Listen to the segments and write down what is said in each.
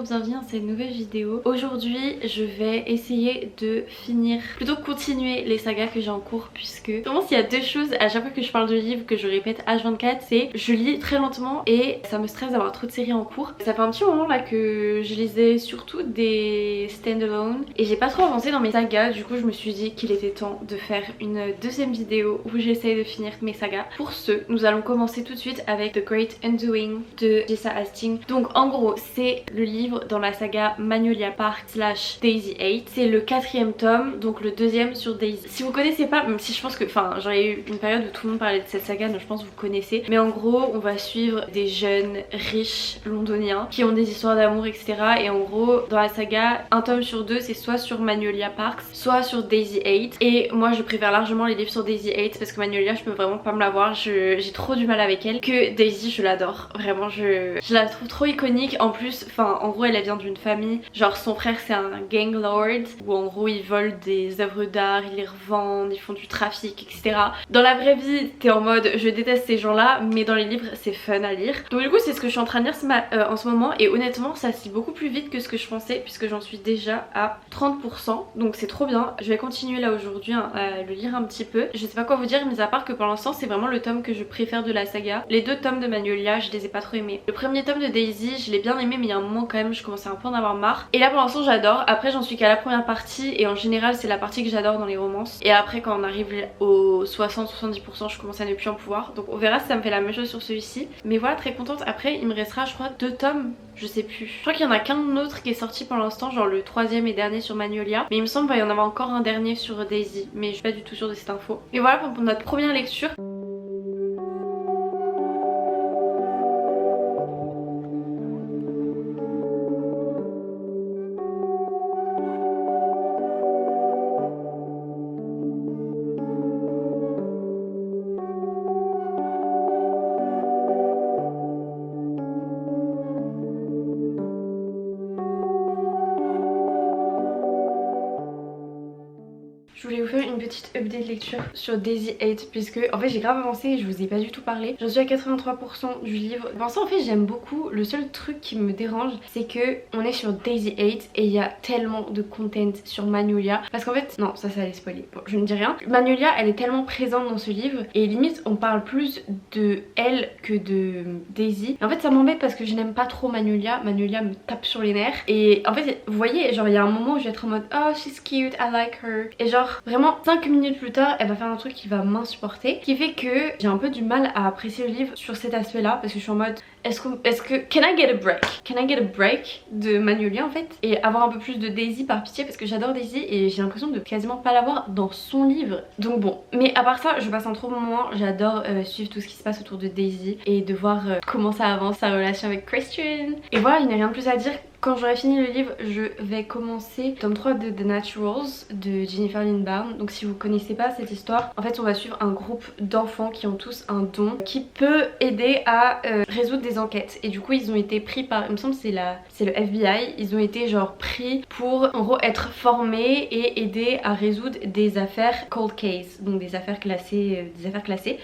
bienvenue dans cette nouvelle vidéo. Aujourd'hui je vais essayer de finir, plutôt continuer les sagas que j'ai en cours, puisque vraiment s'il y a deux choses à chaque fois que je parle de livres que je répète H24, c'est je lis très lentement et ça me stresse d'avoir trop de séries en cours. Ça fait un petit moment là que je lisais surtout des stand-alone et j'ai pas trop avancé dans mes sagas, du coup je me suis dit qu'il était temps de faire une deuxième vidéo où j'essaye de finir mes sagas. Pour ce, nous allons commencer tout de suite avec The Great Undoing de Jessica Hastings. Donc en gros c'est le livre dans la saga Magnolia Park / Daisy 8. C'est le 4e tome, donc le 2e sur Daisy. Si vous connaissez pas, même si je pense que, enfin j'aurais eu une période où tout le monde parlait de cette saga, donc je pense que vous connaissez. Mais en gros on va suivre des jeunes riches londoniens qui ont des histoires d'amour etc. Et en gros dans la saga, un tome sur deux c'est soit sur Magnolia Park, soit sur Daisy 8. Et moi je préfère largement les livres sur Daisy 8 parce que Magnolia je peux vraiment pas me la voir, j'ai trop du mal avec elle. Que Daisy je l'adore, vraiment je la trouve trop iconique. En plus, enfin en gros elle vient d'une famille, genre son frère c'est un gang lord où en gros ils volent des œuvres d'art, ils les revendent, ils font du trafic etc. Dans la vraie vie t'es en mode je déteste ces gens là, mais dans les livres c'est fun à lire. Donc du coup c'est ce que je suis en train de lire en ce moment, et honnêtement ça se lit beaucoup plus vite que ce que je pensais puisque j'en suis déjà à 30%, donc c'est trop bien. Je vais continuer là aujourd'hui à le lire un petit peu. Je sais pas quoi vous dire mis à part que pour l'instant c'est vraiment le tome que je préfère de la saga. Les deux tomes de Magnolia je les ai pas trop aimés. Le premier tome de Daisy je l'ai bien aimé, mais il y a un moment quand même je commençais un peu à en avoir marre. Et là pour l'instant j'adore. Après j'en suis qu'à la première partie et en général c'est la partie que j'adore dans les romances. Et après quand on arrive aux 60-70% je commence à ne plus en pouvoir. Donc on verra si ça me fait la même chose sur celui-ci. Mais voilà, très contente. Après il me restera je crois 2 tomes. Je sais plus. Je crois qu'il y en a qu'un autre qui est sorti pour l'instant, genre le 3e et dernier sur Magnolia. Mais il me semble qu'il va y en avoir encore un dernier sur Daisy. Mais je suis pas du tout sûre de cette info. Et voilà pour notre première lecture. Je voulais vous faire une petite update lecture sur Daisy 8 puisque en fait j'ai grave avancé et je vous ai pas du tout parlé. J'en suis à 83% du livre. Pour l'instant en fait j'aime beaucoup. Le seul truc qui me dérange c'est que on est sur Daisy 8 et il y a tellement de content sur Magnolia. Parce qu'en fait, non ça allait spoiler, bon je ne dis rien. Magnolia elle est tellement présente dans ce livre et limite on parle plus de elle que de Daisy. Et en fait ça m'embête parce que je n'aime pas trop Magnolia. Magnolia me tape sur les nerfs. Et en fait vous voyez genre il y a un moment où je vais être en mode oh she's cute, I like her. Et genre vraiment 5 minutes plus tard elle va faire un truc qui va m'insupporter, qui fait que j'ai un peu du mal à apprécier le livre sur cet aspect là parce que je suis en mode est-ce que can I get a break? Can I get a break de Magnolia en fait, et avoir un peu plus de Daisy par pitié parce que j'adore Daisy et j'ai l'impression de quasiment pas l'avoir dans son livre. Donc bon, mais à part ça je passe un trop bon moment. J'adore suivre tout ce qui se passe autour de Daisy et de voir comment ça avance sa relation avec Christian. Et voilà, il n'y a rien de plus à dire. Quand j'aurai fini le livre, je vais commencer tome 3 de The Naturals de Jennifer Lynn Barnes. Donc si vous connaissez pas cette histoire, en fait on va suivre un groupe d'enfants qui ont tous un don qui peut aider à résoudre des enquêtes. Et du coup ils ont été pris par, il me semble c'est le FBI, ils ont été genre pris pour en gros être formés et aider à résoudre des affaires cold case, donc des affaires classées,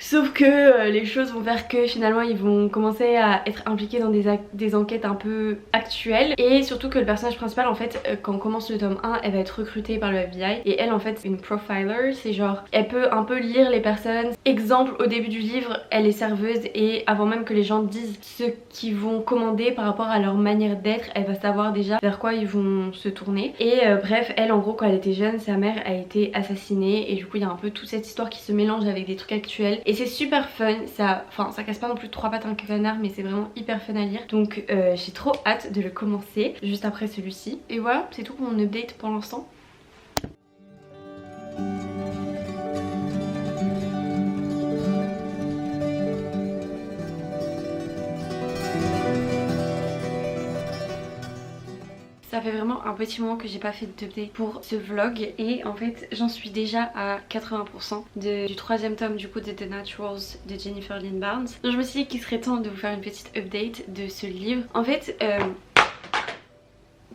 Sauf que les choses vont faire que finalement ils vont commencer à être impliqués dans des enquêtes un peu actuelles. Et surtout que le personnage principal en fait quand on commence le tome 1 elle va être recrutée par le FBI et elle en fait c'est une profiler, c'est genre elle peut un peu lire les personnes. Exemple au début du livre elle est serveuse et avant même que les gens disent ce qu'ils vont commander par rapport à leur manière d'être, elle va savoir déjà vers quoi ils vont se tourner. Et bref elle en gros quand elle était jeune sa mère a été assassinée et du coup il y a un peu toute cette histoire qui se mélange avec des trucs actuels et c'est super fun. Ça casse pas non plus 3 pattes à un canard mais c'est vraiment hyper fun à lire. Donc j'ai trop hâte de le commencer juste après celui-ci. Et voilà, c'est tout pour mon update pour l'instant. Ça fait vraiment un petit moment que j'ai pas fait d'update pour ce vlog et en fait j'en suis déjà à 80% du 3e tome du coup de The Naturals de Jennifer Lynn Barnes. Donc je me suis dit qu'il serait temps de vous faire une petite update de ce livre. En fait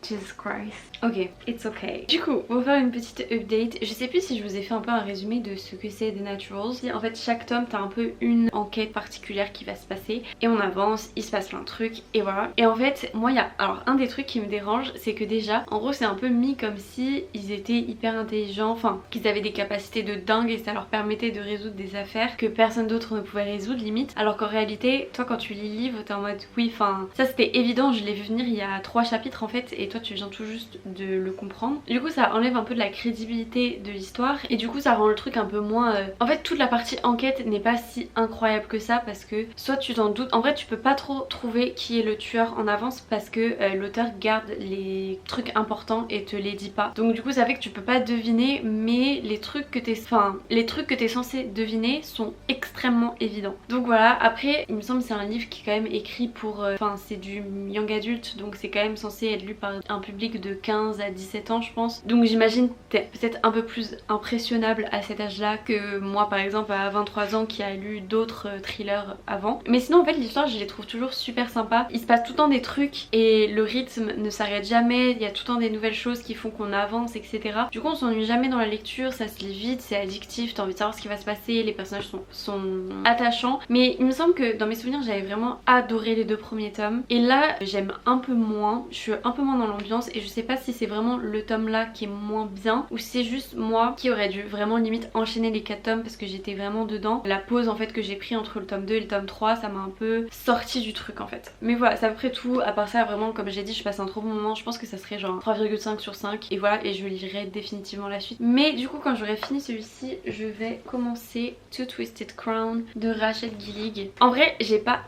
Jesus Christ. Ok, it's okay. Du coup, on va faire une petite update. Je sais plus si je vous ai fait un peu un résumé de ce que c'est The Naturals. En fait, chaque tome, t'as un peu une enquête particulière qui va se passer. Et on avance, il se passe plein de trucs, et voilà. Et en fait, moi, il y a... Alors, un des trucs qui me dérange, c'est que déjà, en gros, c'est un peu mis comme si ils étaient hyper intelligents. Enfin, qu'ils avaient des capacités de dingue et ça leur permettait de résoudre des affaires que personne d'autre ne pouvait résoudre, limite. Alors qu'en réalité, toi, quand tu lis le livre, t'es en mode, oui, enfin, ça c'était évident, je l'ai vu venir il y a 3 chapitres en fait, et toi, tu viens tout juste de le comprendre. Du coup, ça enlève un peu de la crédibilité de l'histoire et du coup, ça rend le truc un peu moins... En fait, toute la partie enquête n'est pas si incroyable que ça parce que soit tu t'en doutes, en vrai, tu peux pas trop trouver qui est le tueur en avance parce que l'auteur garde les trucs importants et te les dit pas. Donc du coup, ça fait que tu peux pas deviner, mais les trucs que t'es censé deviner sont extrêmement évidents. Donc voilà, après, il me semble que c'est un livre qui est quand même écrit pour... Enfin, c'est du young adulte, donc c'est quand même censé être lu par un public de 15 à 17 ans, je pense. Donc j'imagine t'es peut-être un peu plus impressionnable à cet âge-là que moi, par exemple, à 23 ans qui a lu d'autres thrillers avant. Mais sinon, en fait, l'histoire, je les trouve toujours super sympa. Il se passe tout le temps des trucs et le rythme ne s'arrête jamais. Il y a tout le temps des nouvelles choses qui font qu'on avance, etc. Du coup, on s'ennuie jamais dans la lecture, ça se lit vite, c'est addictif, t'as envie de savoir ce qui va se passer, les personnages sont attachants. Mais il me semble que dans mes souvenirs, j'avais vraiment adoré les 2 premiers tomes. Et là, j'aime un peu moins, je suis un peu moins dans l'ambiance et je sais pas si c'est vraiment le tome là qui est moins bien ou si c'est juste moi qui aurait dû vraiment limite enchaîner les 4 tomes parce que j'étais vraiment dedans. La pause en fait que j'ai pris entre le tome 2 et le tome 3, ça m'a un peu sorti du truc en fait. Mais voilà, c'est à peu près tout. À part ça, vraiment, comme j'ai dit, je passe un trop bon moment. Je pense que ça serait genre 3,5 sur 5 et voilà, et je lirai définitivement la suite. Mais du coup, quand j'aurai fini celui-ci, je vais commencer To Twisted Crown de Rachel Gillig. En vrai, j'ai pas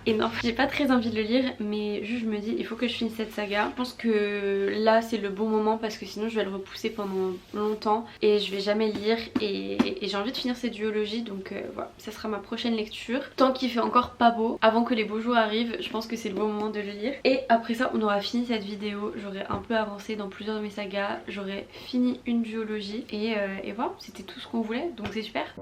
très envie de le lire, mais juste je me dis il faut que je finisse cette saga. Je pense que là c'est le bon moment parce que sinon je vais le repousser pendant longtemps et je vais jamais lire et j'ai envie de finir cette duologie, donc voilà, ça sera ma prochaine lecture. Tant qu'il fait encore pas beau, avant que les beaux jours arrivent, je pense que c'est le bon moment de le lire. Et après ça, on aura fini cette vidéo, j'aurai un peu avancé dans plusieurs de mes sagas, j'aurai fini une duologie et voilà, c'était tout ce qu'on voulait, donc c'est super.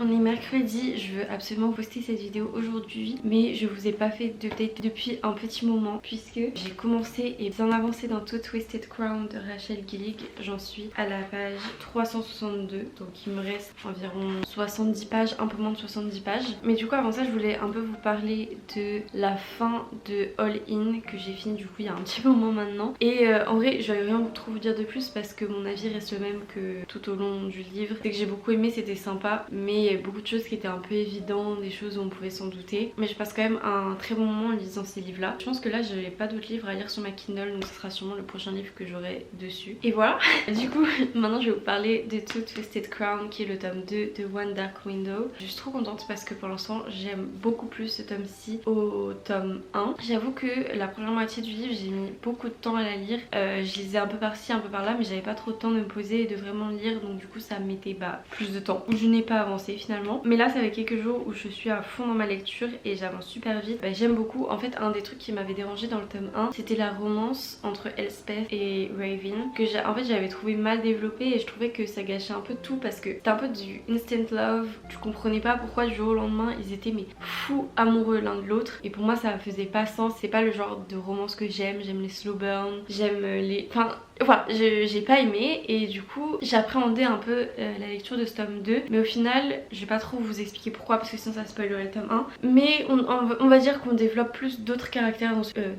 On est mercredi, je veux absolument poster cette vidéo aujourd'hui, mais je vous ai pas fait d'update depuis un petit moment puisque j'ai commencé et bien avancé dans To Twisted Crown de Rachel Gillig. J'en suis à la page 362, donc il me reste environ 70 pages, un peu moins de 70 pages. Mais du coup avant ça je voulais un peu vous parler de la fin de All In que j'ai fini du coup il y a un petit moment maintenant. Et en vrai je vais rien trop vous dire de plus parce que mon avis reste le même que tout au long du livre. C'est que j'ai beaucoup aimé, c'était sympa, mais il y a beaucoup de choses qui étaient un peu évidentes, des choses où on pouvait s'en douter. Mais je passe quand même un très bon moment en lisant ces livres là. Je pense que là je n'ai pas d'autres livres à lire sur ma Kindle, donc ce sera sûrement le prochain livre que j'aurai dessus. Et voilà. Du coup maintenant je vais vous parler de To Twisted Crown qui est le tome 2 de One Dark Window. Je suis trop contente parce que pour l'instant j'aime beaucoup plus ce tome-ci au tome 1. J'avoue que la première moitié du livre j'ai mis beaucoup de temps à la lire. Je lisais un peu par-ci un peu par-là, mais j'avais pas trop de temps de me poser et de vraiment lire, donc du coup ça me mettait plus de temps. Je n'ai pas avancé finalement, mais là ça fait quelques jours où je suis à fond dans ma lecture et j'avance super vite. J'aime beaucoup. En fait un des trucs qui m'avait dérangé dans le tome 1 c'était la romance entre Elspeth et Raven que j'avais trouvé mal développée et je trouvais que ça gâchait un peu tout parce que c'était un peu du instant love. Tu comprenais pas pourquoi du jour au lendemain ils étaient mais fous amoureux l'un de l'autre et pour moi ça faisait pas sens. C'est pas le genre de romance que j'aime les slow burn, j'aime les... Enfin Voilà, j'ai pas aimé et du coup j'appréhendais un peu la lecture de ce tome 2, mais au final je vais pas trop vous expliquer pourquoi parce que sinon ça spoilerait le tome 1, mais on va dire qu'on développe plus d'autres caractères,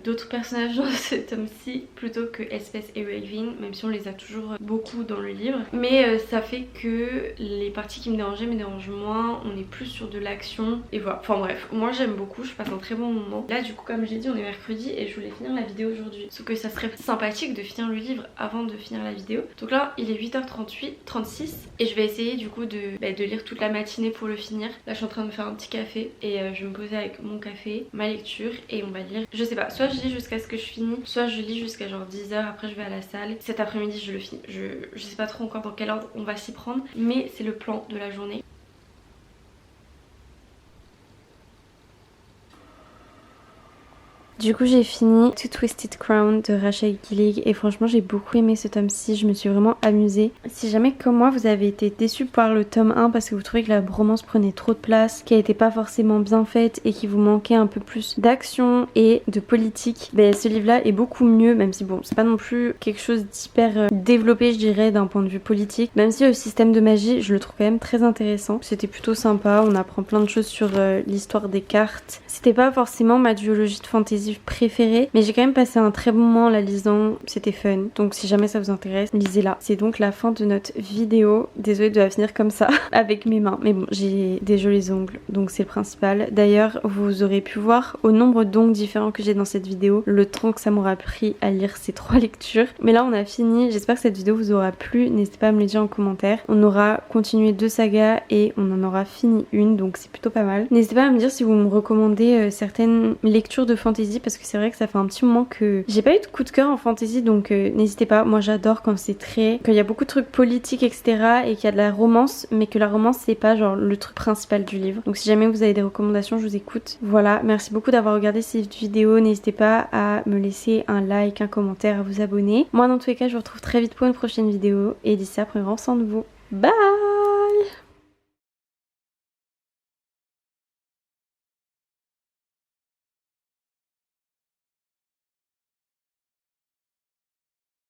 d'autres personnages dans ce tome-ci plutôt que Elspeth et Raven, même si on les a toujours beaucoup dans le livre, mais ça fait que les parties qui me dérangent moins, on est plus sur de l'action et voilà, enfin bref, moi j'aime beaucoup, je passe un très bon moment. Là du coup comme j'ai dit on est mercredi et je voulais finir la vidéo aujourd'hui, sauf que ça serait sympathique de finir le livre avant de finir la vidéo. Donc là il est 8h36 et je vais essayer du coup de lire toute la matinée pour le finir. Là je suis en train de me faire un petit café et je vais me poser avec mon café, ma lecture et on va lire, je sais pas, soit je lis jusqu'à ce que je finis, soit je lis jusqu'à genre 10h, après je vais à la salle. Cet après-midi je le finis, je sais pas trop encore dans quel ordre on va s'y prendre, mais c'est le plan de la journée. Du coup j'ai fini To Twisted Crown de Rachel Gillig et franchement j'ai beaucoup aimé ce tome-ci, je me suis vraiment amusée. Si jamais comme moi vous avez été déçu par le tome 1 parce que vous trouvez que la romance prenait trop de place, qu'elle était pas forcément bien faite et qu'il vous manquait un peu plus d'action et de politique, ben ce livre là est beaucoup mieux, même si bon c'est pas non plus quelque chose d'hyper développé je dirais d'un point de vue politique, même si le système de magie je le trouve quand même très intéressant. C'était plutôt sympa, on apprend plein de choses sur l'histoire des cartes. C'était pas forcément ma duologie de fantasy préférée, mais j'ai quand même passé un très bon moment en la lisant, c'était fun, donc si jamais ça vous intéresse, lisez-la. C'est donc la fin de notre vidéo, désolée de la finir comme ça avec mes mains, mais bon j'ai des jolis ongles donc c'est le principal. D'ailleurs vous aurez pu voir au nombre d'ongles différents que j'ai dans cette vidéo le temps que ça m'aura pris à lire ces 3 lectures, mais là on a fini. J'espère que cette vidéo vous aura plu, n'hésitez pas à me le dire en commentaire. On aura continué 2 sagas et on en aura fini une, donc c'est plutôt pas mal. N'hésitez pas à me dire si vous me recommandez certaines lectures de fantasy parce que c'est vrai que ça fait un petit moment que j'ai pas eu de coup de cœur en fantasy, donc n'hésitez pas. Moi j'adore quand c'est quand il y a beaucoup de trucs politiques etc et qu'il y a de la romance, mais que la romance c'est pas genre le truc principal du livre. Donc si jamais vous avez des recommandations je vous écoute. Voilà, merci beaucoup d'avoir regardé cette vidéo, n'hésitez pas à me laisser un like, un commentaire, à vous abonner. Moi dans tous les cas je vous retrouve très vite pour une prochaine vidéo et d'ici là prenez grand soin de vous. Bye.